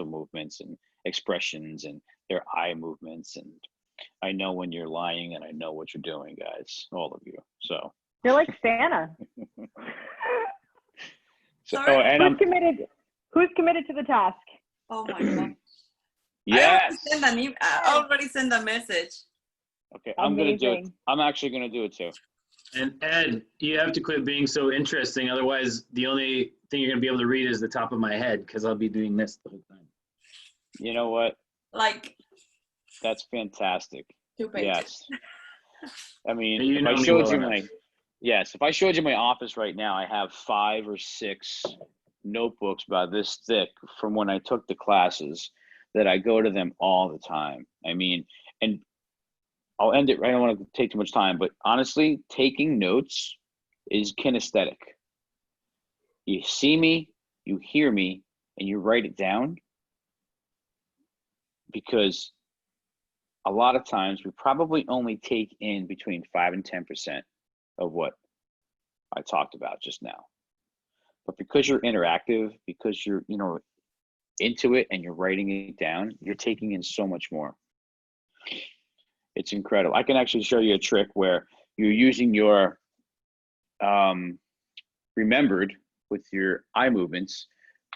movements and expressions and their eye movements. And I know when you're lying, and I know what you're doing, guys, all of you. So you're like Santa. Who's committed to the task? Oh my God. Yes. I already sent a message. Okay, I'm gonna do it. I'm actually gonna do it too. And Ed, you have to quit being so interesting. Otherwise, the only thing you're gonna be able to read is the top of my head, because I'll be doing this the whole time. You know what? Like. That's fantastic. 2 pages. Yes. I mean, if I showed you my office right now, I have 5 or 6 notebooks about this thick from when I took the classes that I go to them all the time. I mean, and I'll end it. I don't want to take too much time, but honestly, taking notes is kinesthetic. You see me, you hear me, and you write it down, because a lot of times we probably only take in between 5 and 10% of what I talked about just now. But because you're interactive, because you're, into it and you're writing it down, you're taking in so much more. It's incredible. I can actually show you a trick where you're using your remembered with your eye movements.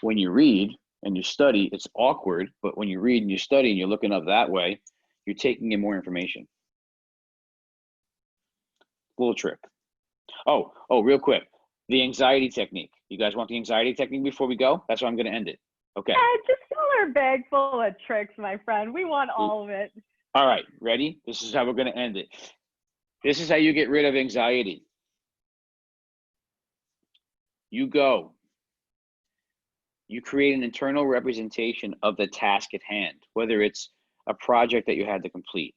When you read and you study, it's awkward, but when you read and you study and you're looking up that way, you're taking in more information. Little trick. Oh, real quick. The anxiety technique. You guys want the anxiety technique before we go? That's why I'm going to end it. Okay. Just fill our bag full of tricks, my friend. We want all of it. All right, ready? This is how we're going to end it. This is how you get rid of anxiety. You go. You create an internal representation of the task at hand, whether it's a project that you had to complete,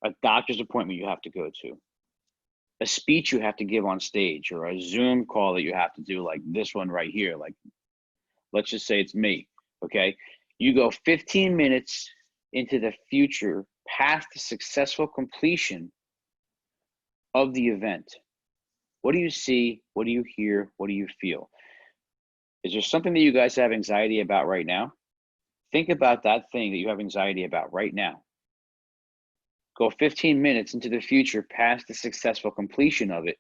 a doctor's appointment you have to go to, a speech you have to give on stage, or a Zoom call that you have to do, like this one right here. Like, let's just say it's me, okay? You go 15 minutes into the future past the successful completion of the event. What do you see? What do you hear? What do you feel? Is there something that you guys have anxiety about right now? Think about that thing that you have anxiety about right now. Go 15 minutes into the future past the successful completion of it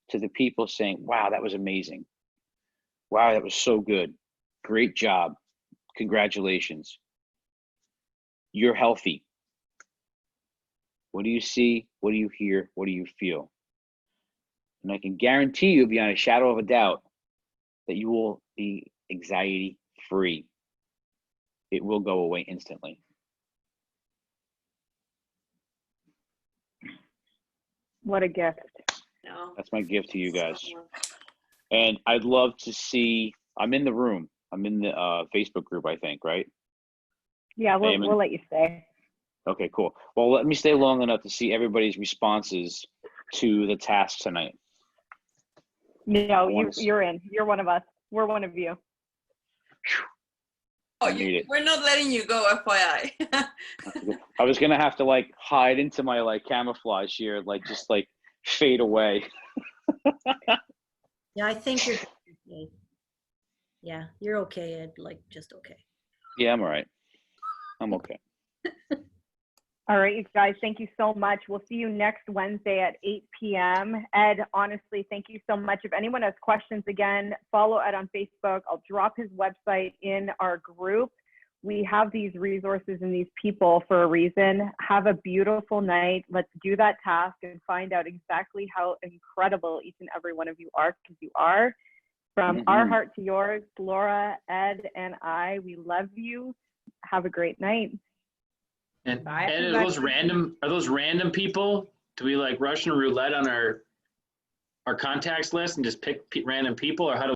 to the people saying, wow, that was amazing. Wow, that was so good. Great job. Congratulations. You're healthy. What do you see? What do you hear? What do you feel? And I can guarantee you beyond a shadow of a doubt that you will be anxiety free. It will go away instantly. What a gift. No. That's my gift to you guys. And I'd love to see, I'm in the room. I'm in the Facebook group, I think, right? Yeah, we'll let you stay. Okay, cool. Well, let me stay long enough to see everybody's responses to the task tonight. No, you're in. You're one of us. We're one of you. Oh, we're not letting you go, FYI. I was gonna have to like hide into my like camouflage here, like just like fade away. Yeah, I think you're okay. Yeah, you're okay, Ed. Like, just okay. Yeah, I'm all right. I'm okay. All right, you guys, thank you so much. We'll see you next Wednesday at 8 p.m. Ed, honestly, thank you so much. If anyone has questions, again, follow Ed on Facebook. I'll drop his website in our group. We have these resources and these people for a reason. Have a beautiful night. Let's do that task and find out exactly how incredible each and every one of you are, because you are. From our heart to yours, Laura, Ed, and I, we love you. Have a great night. And Bye, Ed, everybody. are those random people? Do we like Russian roulette on our contacts list and just pick random people, or how do